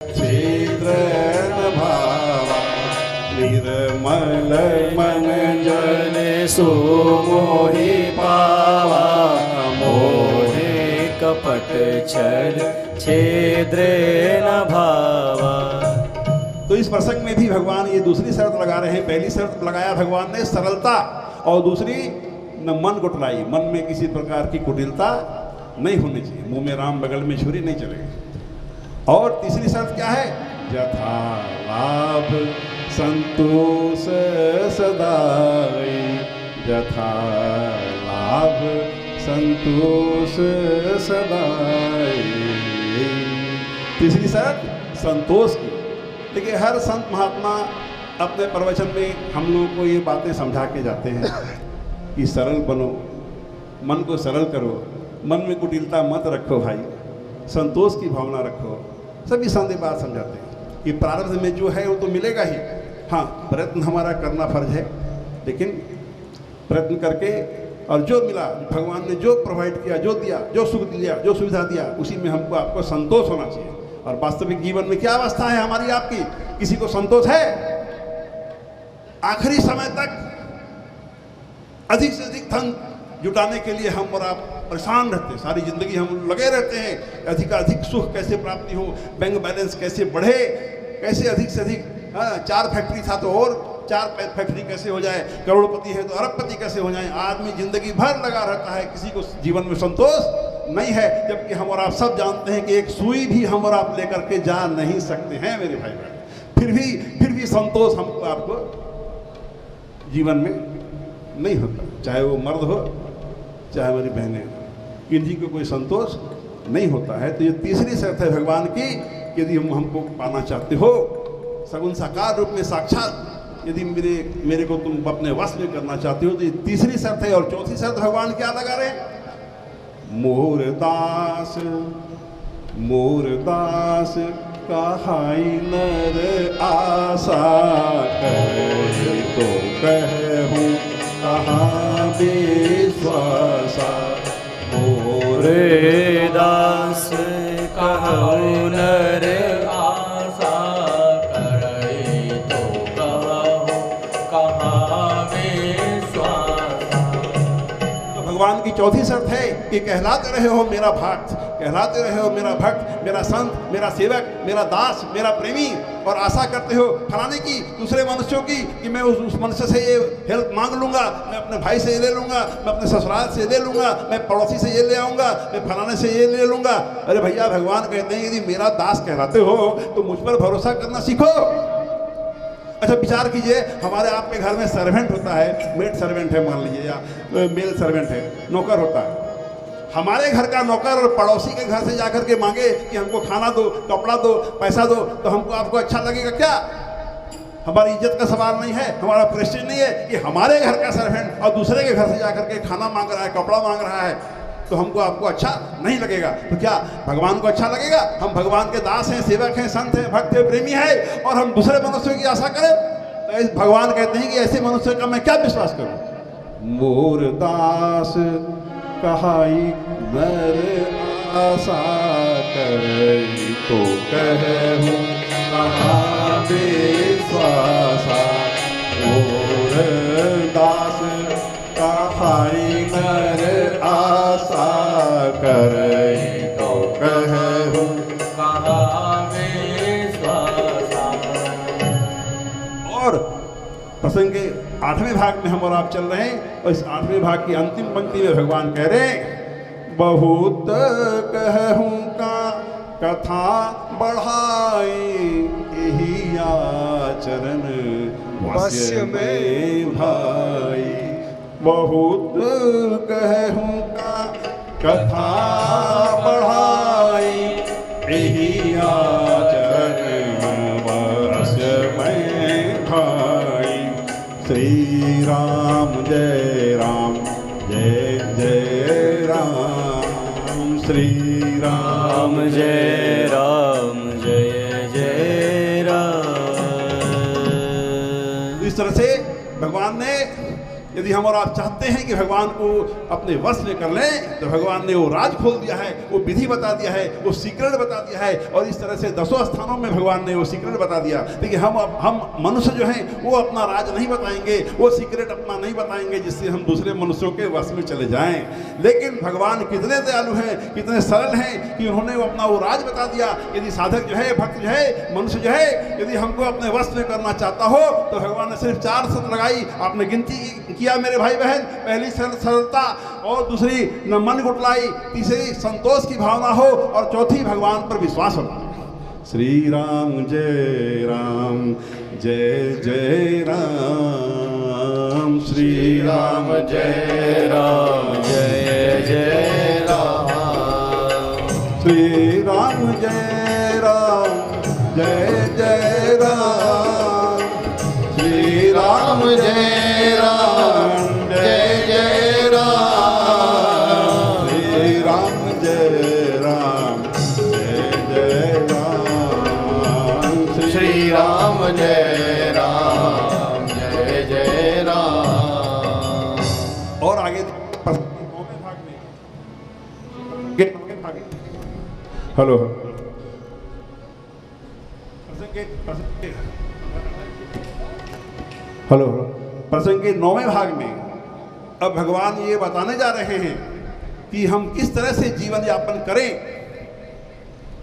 S3: छिद्र न भावा। निर्मल मन
S2: जन सो मोहि पावा, मोहि कपट छल छिद्र न भावा।
S3: तो इस प्रसंग में भी भगवान ये दूसरी शर्त लगा रहे हैं। पहली शर्त लगाया भगवान ने सरलता, और दूसरी न मन कुटिलाई, मन में किसी प्रकार की कुटिलता नहीं होनी चाहिए। मुंह में राम बगल में छुरी नहीं चलेगी। और तीसरी शर्त क्या है? यथा लाभ संतोष सदाई, यथा लाभ संतोष सदाए। तीसरी शर्त संतोष की। देखिए हर संत महात्मा अपने प्रवचन में हम लोगों को ये बातें समझा के जाते हैं कि सरल बनो, मन को सरल करो, मन में कुटिलता मत रखो भाई, संतोष की भावना रखो, सभी संत बात समझाते हैं कि प्रारब्ध में जो है वो तो मिलेगा ही। हाँ, प्रयत्न हमारा करना फर्ज है, लेकिन प्रयत्न करके और जो मिला, भगवान ने जो प्रोवाइड किया, जो दिया, जो सुख दिया, जो सुविधा दिया, उसी में हमको आपको संतोष होना चाहिए। और वास्तविक जीवन में क्या अवस्था है हमारी आपकी? किसी को संतोष है? आखिरी समय तक अधिक से अधिक धन जुटाने के लिए हम और आप परेशान रहते हैं, सारी जिंदगी हम लगे रहते हैं, अधिक सुख कैसे प्राप्ति हो, बैंक बैलेंस कैसे बढ़े, कैसे अधिक से अधिक, 4 फैक्ट्री था तो और 4 फैक्ट्री कैसे हो जाए, करोड़पति है तो अरबपति कैसे हो जाए। आदमी जिंदगी भर लगा रहता है, किसी को जीवन में संतोष नहीं है, जबकि हम और आप सब जानते हैं कि एक सुई भी हम और आप लेकर के जा नहीं सकते हैं मेरे भाई बहन। फिर भी संतोष हमको आपको जीवन में नहीं होता, चाहे वो मर्द हो चाहे हमारी बहनें हो, इनकी को कोई संतोष नहीं होता है। तो ये तीसरी शर्त है भगवान की, यदि हमको पाना चाहते हो सगुण साकार रूप में साक्षात, यदि मेरे को तुम अपने वश में करना चाहते हो, तो ये तीसरी शर्त है। और चौथी शर्त भगवान क्या लगा रहे? मोर दास कहाई नर आशा करे, तो कहूँ कहाँ विश्वासा।
S2: मोर दास कहूँ नर आशा करे, तो कहूँ कहाँ विश्वासा।
S3: तो भगवान की चौथी शर्त है कि कहलाते रहे हो मेरा भक्त, कहलाते रहे हो मेरा भक्त, मेरा संत, मेरा सेवक, मेरा दास, मेरा प्रेमी, और आशा करते हो फलाने की, दूसरे मनुष्यों की, कि मैं उस मनुष्य से ये हेल्प मांग लूंगा, मैं अपने भाई से ये ले लूंगा, मैं अपने ससुराल से ले लूंगा, मैं पड़ोसी से ये ले आऊंगा, मैं फलाने से ये ले लूंगा। अरे भैया, भगवान कहते हैं यदि मेरा दास कहलाते हो तो मुझ पर भरोसा करना सीखो। अच्छा विचार कीजिए, हमारे आपके घर में सर्वेंट होता है, मेड सर्वेंट है मान लीजिए, या मेल सर्वेंट है, नौकर होता है। हमारे घर का नौकर और पड़ोसी के घर से जाकर के मांगे कि हमको खाना दो, कपड़ा दो, पैसा दो, तो हमको आपको अच्छा लगेगा क्या? हमारी इज्जत का सवाल नहीं है, हमारा प्रेस्टीज नहीं है कि हमारे घर का सर्वेंट और दूसरे के घर से जाकर के खाना मांग रहा है, कपड़ा मांग रहा है, तो हमको आपको अच्छा नहीं लगेगा। तो क्या भगवान को अच्छा लगेगा? हम भगवान के दास हैं, सेवक हैं, संत हैं, भक्त हैं, प्रेमी हैं, और हम दूसरे मनुष्यों की आशा करें? तो भगवान कहते हैं कि ऐसे मनुष्य का मैं क्या विश्वास करूं? मोर दास कहाई नर आशा करे, तो कहूँ कहाँ विश्वासा। मोर दास कहाई नर आशा करे, तो कहूँ
S2: कहाँ विश्वासा।
S3: और प्रसंग के 8वें भाग में हम और आप चल रहे हैं, और इस 8वें भाग की अंतिम पंक्ति में भगवान कह रहे हैं, बहुत कहूँ का कथा बढ़ाई, यही आचरण वश्य में भाई। बहुत कहूँ का कथा बढ़ाई, यही आचरण वश्य में भाई। श्री राम जय राम, जय जय राम। श्री राम
S2: जय राम, जय जय राम।
S3: इस तरह से भगवान ने, यदि हम और आप चाहते हैं कि भगवान को अपने वश में कर लें, तो भगवान ने वो राज खोल दिया है, वो विधि बता दिया है, वो सीक्रेट बता दिया है, और इस तरह से 10 स्थानों में भगवान ने वो सीक्रेट बता दिया। देखिए हम मनुष्य जो हैं वो अपना राज नहीं बताएंगे, वो सीक्रेट अपना नहीं बताएंगे जिससे हम दूसरे मनुष्यों के वश में चले जाएं। लेकिन भगवान कितने दयालु हैं, कितने सरल हैं कि उन्होंने वो अपना वो राज बता दिया। यदि साधक जो है, भक्त जो है, मनुष्य जो है, यदि हमको अपने वश में करना चाहता हो, तो भगवान ने सिर्फ 4 शर्त लगाई। आपने गिनती किया मेरे भाई बहन, पहली सरलता, और दूसरी न मन गुटलाई, तीसरी संतोष की भावना हो, और चौथी भगवान पर विश्वास होना। श्री राम जय राम, जय जय राम। श्री राम
S2: जय राम, जय जय
S3: हेलो हेलो प्रसंग के 9वें भाग में अब भगवान ये बताने जा रहे हैं कि हम किस तरह से जीवन यापन करें,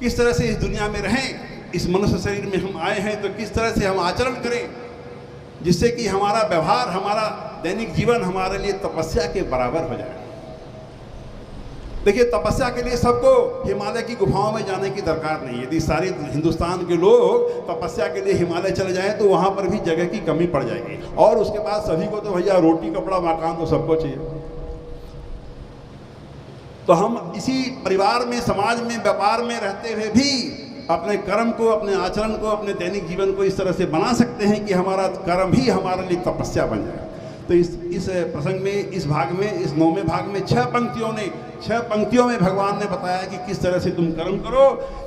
S3: किस तरह से इस दुनिया में रहें, इस मनुष्य शरीर में हम आए हैं तो किस तरह से हम आचरण करें जिससे कि हमारा व्यवहार, हमारा दैनिक जीवन हमारे लिए तपस्या के बराबर हो जाए। देखिए, तपस्या के लिए सबको हिमालय की गुफाओं में जाने की दरकार नहीं है। यदि सारे हिंदुस्तान के लोग तपस्या के लिए हिमालय चले जाएं तो वहाँ पर भी जगह की कमी पड़ जाएगी। और उसके बाद सभी को तो भैया रोटी कपड़ा मकान तो सबको चाहिए। तो हम इसी परिवार में, समाज में, व्यापार में रहते हुए भी अपने कर्म को, अपने आचरण को, अपने दैनिक जीवन को इस तरह से बना सकते हैं कि हमारा कर्म ही हमारे लिए तपस्या बन जाए। तो इस प्रसंग में, इस भाग में, इस 9वें भाग में 6 पंक्तियों में भगवान ने बताया कि किस तरह से तुम कर्म करो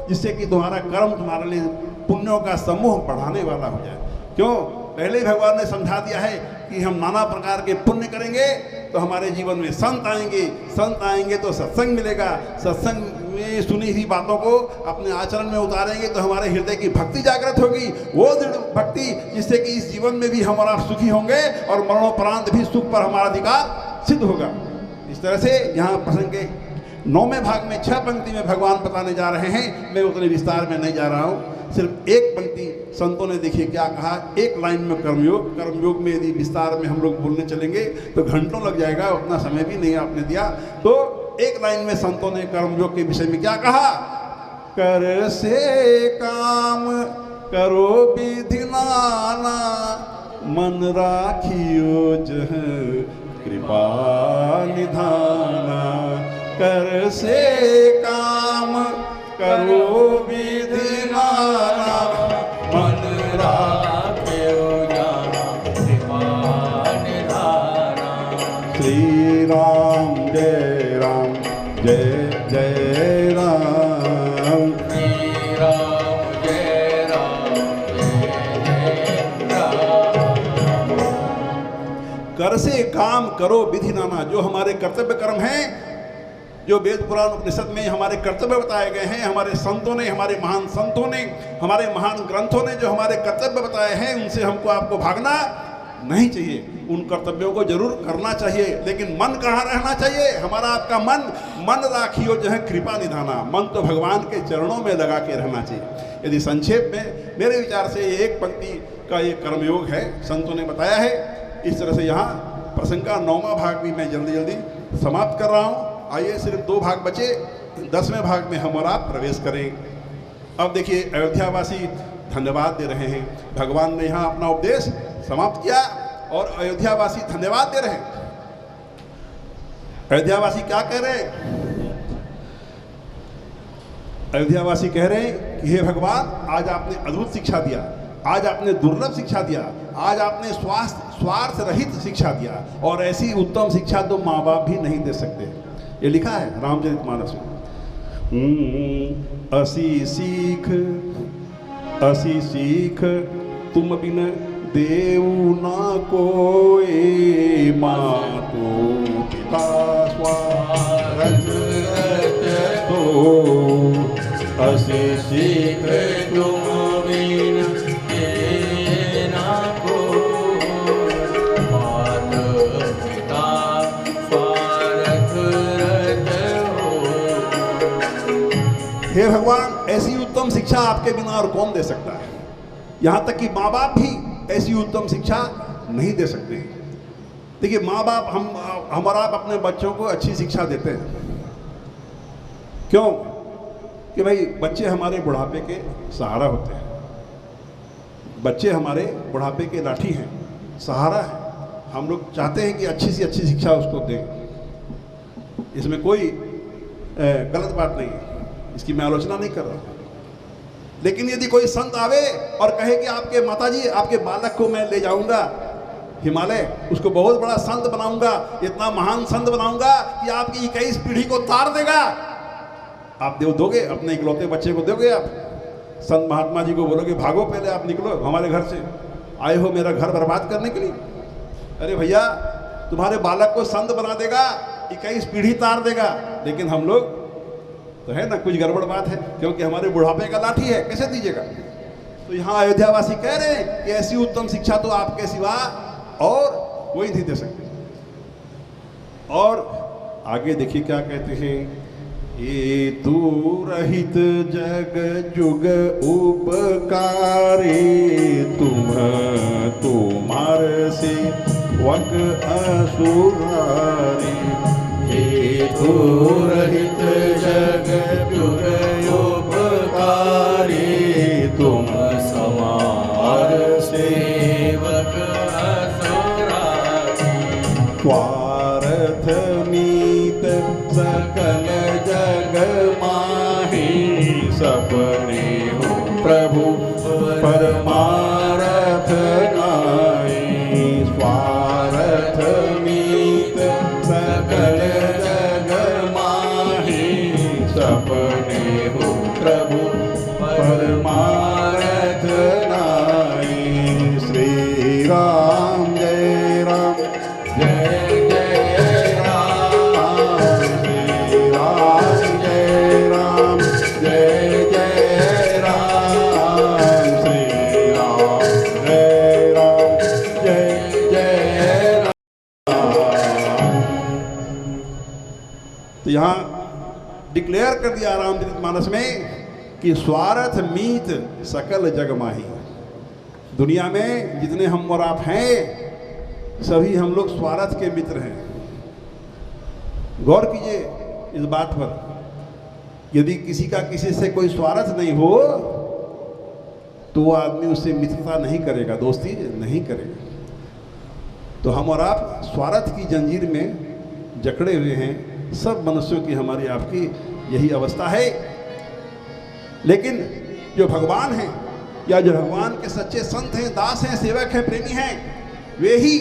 S3: जिससे कि तुम्हारा कर्म तुम्हारे लिए पुण्यों का समूह बढ़ाने वाला हो जाए। क्यों? पहले ही भगवान ने समझा दिया है कि हम नाना प्रकार के पुण्य करेंगे तो हमारे जीवन में संत आएंगे तो सत्संग मिलेगा, सत्संग में सुनी हुई बातों को अपने आचरण में उतारेंगे तो हमारे हृदय की भक्ति जागृत होगी, वो दृढ़ भक्ति जिससे कि इस जीवन में भी हमारा सुखी होंगे और मरणोपरांत भी सुख पर हमारा अधिकार सिद्ध होगा। इस तरह से यहाँ प्रसंग के 9वें भाग में 6 पंक्ति में भगवान बताने जा रहे हैं। मैं उतने विस्तार में नहीं जा रहा हूँ, सिर्फ एक पंक्ति संतों ने देखिए क्या कहा, एक लाइन में कर्मयोग में यदि विस्तार में हम लोग बोलने चलेंगे तो घंटों लग जाएगा, उतना समय भी नहीं आपने दिया। तो एक लाइन में संतों ने कर्मयोग के विषय में क्या कहा? कर से काम करो विधि नाना, मन राखियो जह कृपा निधाना। कर से काम करो विधि नाना, मन राखियो जह कृपा निधाना। श्री राम जय राम, जय जय राम। श्री राम जय राम, जय जय राम। कर से काम करो विधि नाना, जो हमारे कर्तव्य कर्म हैं, जो वेद पुराण उपनिषद में हमारे कर्तव्य बताए गए हैं, हमारे संतों ने, हमारे महान संतों ने, हमारे महान ग्रंथों ने जो हमारे कर्तव्य बताए हैं, उनसे हमको आपको भागना नहीं चाहिए। उन कर्तव्यों को जरूर करना चाहिए, लेकिन मन कहाँ रहना चाहिए? हमारा आपका मन राखियो जो है कृपा निधाना। मन तो भगवान के चरणों में लगा के रहना चाहिए। यदि संक्षेप में मेरे विचार से ये एक पंक्ति का ये कर्मयोग है, संतों ने बताया है। इस तरह से यहाँ प्रसंग का 9वां भाग भी मैं जल्दी जल्दी समाप्त कर रहा हूँ। आइए, सिर्फ 2 भाग बचे, 10वें भाग में हम और आप प्रवेश करें। अब देखिए, अयोध्यावासी धन्यवाद दे रहे हैं। भगवान ने यहाँ अपना उपदेश समाप्त किया और अयोध्यावासी धन्यवाद दे रहे हैं। अयोध्यावासी क्या कह रहे हैं? अयोध्यावासी कह रहे हैं कि हे भगवान, आज आपने अद्भुत शिक्षा दिया, आज आपने दुर्लभ शिक्षा दिया, आज आपने स्वार्थ रहित शिक्षा दिया, और ऐसी उत्तम शिक्षा तो माँ बाप भी नहीं दे सकते। ये लिखा है रामचरितमानस में। असी सीख तुम बिन देऊ ना कोई, मातो पिता स्वार्थ तो। असी सीख तुम बिन देऊ ना कोई, मातो पिता स्वार्थ हो। हे भगवान, ऐसी उत्तम शिक्षा आपके बिना और कौन दे सकता है? यहाँ तक कि माँ बाप भी ऐसी उत्तम शिक्षा नहीं दे सकते। देखिए, माँ बाप हम और आप अपने बच्चों को अच्छी शिक्षा देते हैं। क्यों? कि भाई बच्चे हमारे बुढ़ापे के सहारा होते हैं। बच्चे हमारे बुढ़ापे के लाठी हैं, सहारा है। हम लोग चाहते हैं कि अच्छी से अच्छी शिक्षा उसको दें। इसमें कोई गलत बात नहीं है, इसकी मैं आलोचना नहीं कर रहा। लेकिन यदि कोई संत आवे और कहे कि आपके माताजी, आपके बालक को मैं ले जाऊंगा हिमालय, उसको बहुत बड़ा संत बनाऊंगा, इतना महान संत बनाऊंगा कि आपकी 21 पीढ़ी को तार देगा, आप दोगे? अपने इकलौते बच्चे को दोगे? आप संत महात्मा जी को बोलोगे भागो, पहले आप निकलो हमारे घर से, आए हो मेरा घर बर्बाद करने के लिए? अरे भैया, तुम्हारे बालक को संत बना देगा, 21 पीढ़ी तार देगा। लेकिन हम लोग तो है ना, कुछ गड़बड़ बात है, क्योंकि हमारे बुढ़ापे का लाठी है, कैसे दीजिएगा। तो यहाँ अयोध्यावासी कह रहे हैं कि ऐसी उत्तम शिक्षा तो आपके सिवा और कोई नहीं दे सकते। और आगे देखिए क्या कहते हैं, ये तू रहित जग जुग उपकारी, तुम्हार से वक असुरारी।
S2: हे तू रहित जग जुग उपकारी, तुम समार सेवक असुरारी।
S3: स्वार्थ मीत सकल जग माही,
S2: सपने हो
S3: प्रभु परमारथ नाई। स्वार्थ मीत सकल जग माही, सपने हो प्रभु परमारथ नाई। श्री राम जय राम जय जय राम। श्री राम जय राम जय जय राम। श्री राम जय राम जय जय राम। तो यहाँ डिक्लेयर कर दिया रामचरितमानस में कि स्वार्थ मीत सकल जग माही। दुनिया में जितने हम और आप हैं, सभी हम लोग स्वार्थ के मित्र हैं। गौर कीजिए इस बात पर, यदि किसी का किसी से कोई स्वार्थ नहीं हो तो वो आदमी उससे मित्रता नहीं करेगा, दोस्ती नहीं करेगा। तो हम और आप स्वार्थ की जंजीर में जकड़े हुए हैं। सब मनुष्यों की, हमारी आपकी यही अवस्था है। लेकिन जो भगवान हैं, या जो भगवान के सच्चे संत हैं, दास हैं, सेवक हैं, प्रेमी हैं, वे ही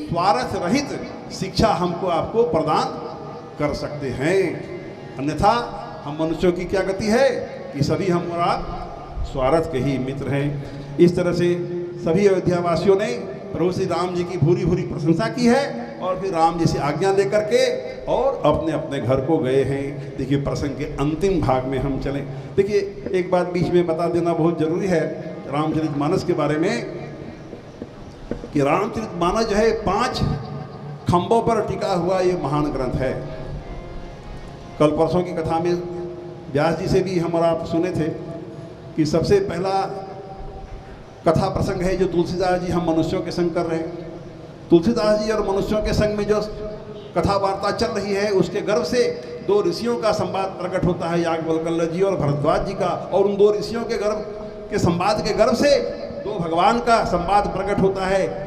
S3: स्वार्थ रहित शिक्षा हमको आपको प्रदान कर सकते हैं। अन्यथा हम मनुष्यों की क्या गति है कि सभी हम और आप स्वार्थ के ही मित्र हैं। इस तरह से सभी अयोध्यावासियों ने प्रभु श्री राम जी की भूरी भूरी प्रशंसा की है और फिर राम जी से आज्ञा लेकर के और अपने अपने घर को गए हैं। देखिए प्रसंग के अंतिम भाग में हम चलें। देखिए एक बात बीच में बता देना बहुत जरूरी है रामचरितमानस के बारे में, कि रामचरितमानस जो है 5 खंभों पर टिका हुआ ये महान ग्रंथ है। कल परसों की कथा में व्यास जी से भी हम और आप सुने थे कि सबसे पहला कथा प्रसंग है जो तुलसीदास जी हम मनुष्यों के संग कर रहे हैं। तुलसीदास जी और मनुष्यों के संग में जो कथा वार्ता चल रही है, उसके गर्भ से 2 ऋषियों का संवाद प्रकट होता है, याज्ञवल्क्य जी और भरद्वाज जी का। और उन 2 ऋषियों के गर्भ के संवाद के गर्भ से 2 भगवान का संवाद प्रकट होता है,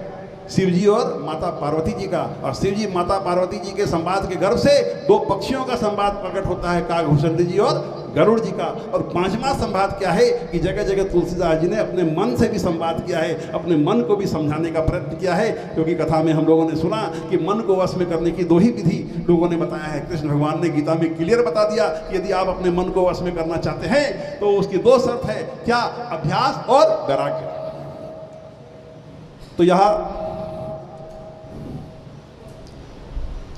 S3: शिव जी और माता पार्वती जी का। और शिव जी माता पार्वती जी के संवाद के गर्भ से 2 पक्षियों का संवाद प्रकट होता है, काकभूषण जी और गरुड़ जी का। और 5वां संवाद क्या है कि जगह जगह तुलसीदास जी ने अपने मन से भी संवाद किया है, अपने मन को भी समझाने का प्रयत्न किया है। क्योंकि कथा में हम लोगों ने सुना कि मन को वश में करने की 2 ही विधि लोगों ने बताया है। कृष्ण भगवान ने गीता में क्लियर बता दिया कि यदि आप अपने मन को वश में करना चाहते हैं तो उसकी 2 शर्त है, क्या? अभ्यास और वैराग्य। तो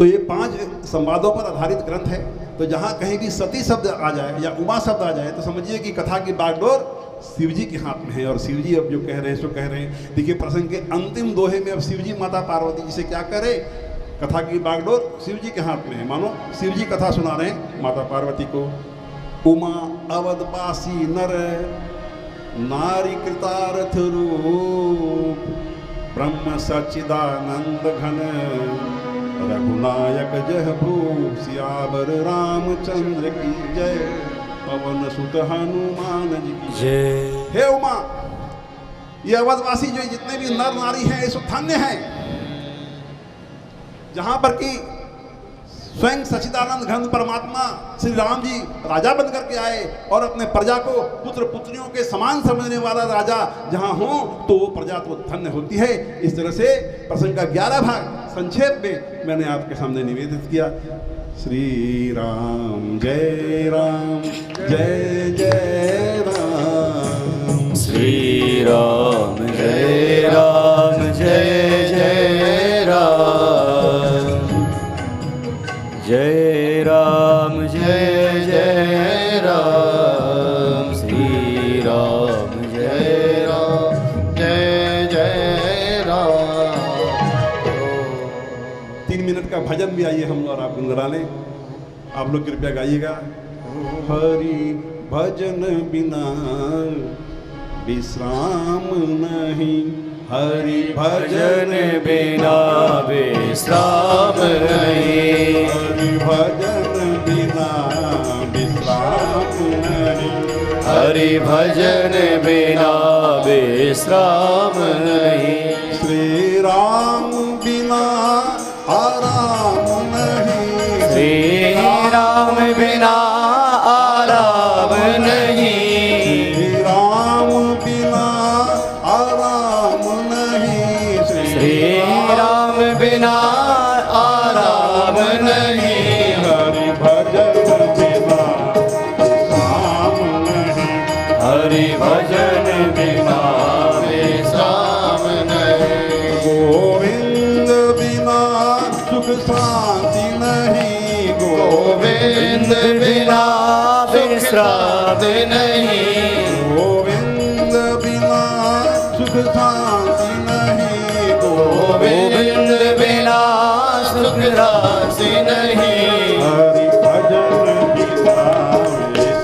S3: ये 5 संवादों पर आधारित ग्रंथ है। तो जहाँ कहीं भी सती शब्द आ जाए या उमा शब्द आ जाए तो समझिए कि कथा की बागडोर शिव जी के हाथ में है। और शिव जी अब जो कह रहे हैं सो कह रहे हैं। देखिए प्रसंग के अंतिम दोहे में अब शिव जी माता पार्वती जी से क्या कह रहे, कथा की बागडोर शिव जी के हाथ में है। मानो शिव जी कथा सुना रहे हैं माता पार्वती को। उमा अवधवासी नर नारी कृतार्थ रूप, ब्रह्म सच्चिदानंद घन रघुनायक जय भूप, सियावर रामचंद्र की जय, पवन सुत हनुमान जी की जय। हे उमा, ये अवधवासी जो जितने भी नर नारी हैं ये सब धन्य हैं, जहां पर कि स्वयं सच्चिदानंद घन परमात्मा श्री राम जी राजा बन करके आए और अपने प्रजा को पुत्र पुत्रियों के समान समझने वाला राजा जहां हो तो वो प्रजा तो धन्य होती है। इस तरह से प्रसंग का 11 भाग संक्षेप में मैंने आपके सामने निवेदित किया। श्री राम जय जय राम,
S2: श्री राम जय जय राम, जय राम जय जय
S3: का भजन भी आइए हम और आप गुनगुना लें। आप लोग कृपया गाइएगा। हरि भजन बिना विश्राम नहीं, हरि
S2: भजन बिना विश्राम नहीं,
S3: हरि भजन बिना विश्राम नहीं,
S2: हरि भजन बिना विश्राम नहीं,
S3: श्री राम बिना आराम नहीं,
S2: श्री राम बिना आराम नहीं,
S3: श्री राम बिना आराम नहीं,
S2: श्री राम बिना आराम नहीं,
S3: हरि भजन बिना विश्राम नहीं,
S2: हरि भजन बिना विश्राम नहीं,
S3: गोविंद बिना सुख शांति नहीं,
S2: गोविंद बिना विश्राम नहीं,
S3: गोविंद बिना सुख शांति नहीं,
S2: गोविंद बिना सुख राशि नहीं,
S3: हरि भजन बिना विश्राम नहीं,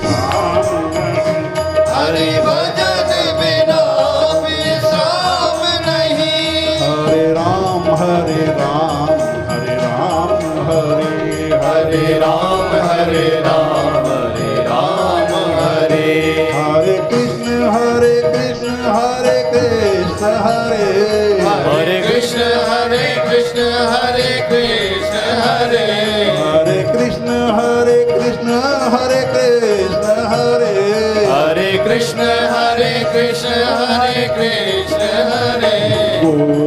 S2: हरि भजन बिना विश्राम नहीं,
S3: हरे राम हरे राम हरे राम हरे
S2: हरे राम हरे राम हरे राम हरे,
S3: हरे कृष्ण हरे कृष्ण हरे कृष्ण हरे,
S2: हरे कृष्ण हरे कृष्ण हरे कृष्ण हरे,
S3: हरे कृष्ण हरे कृष्ण हरे कृष्ण हरे,
S2: हरे कृष्ण हरे कृष्ण हरे कृष्ण हरे,
S3: गोविंद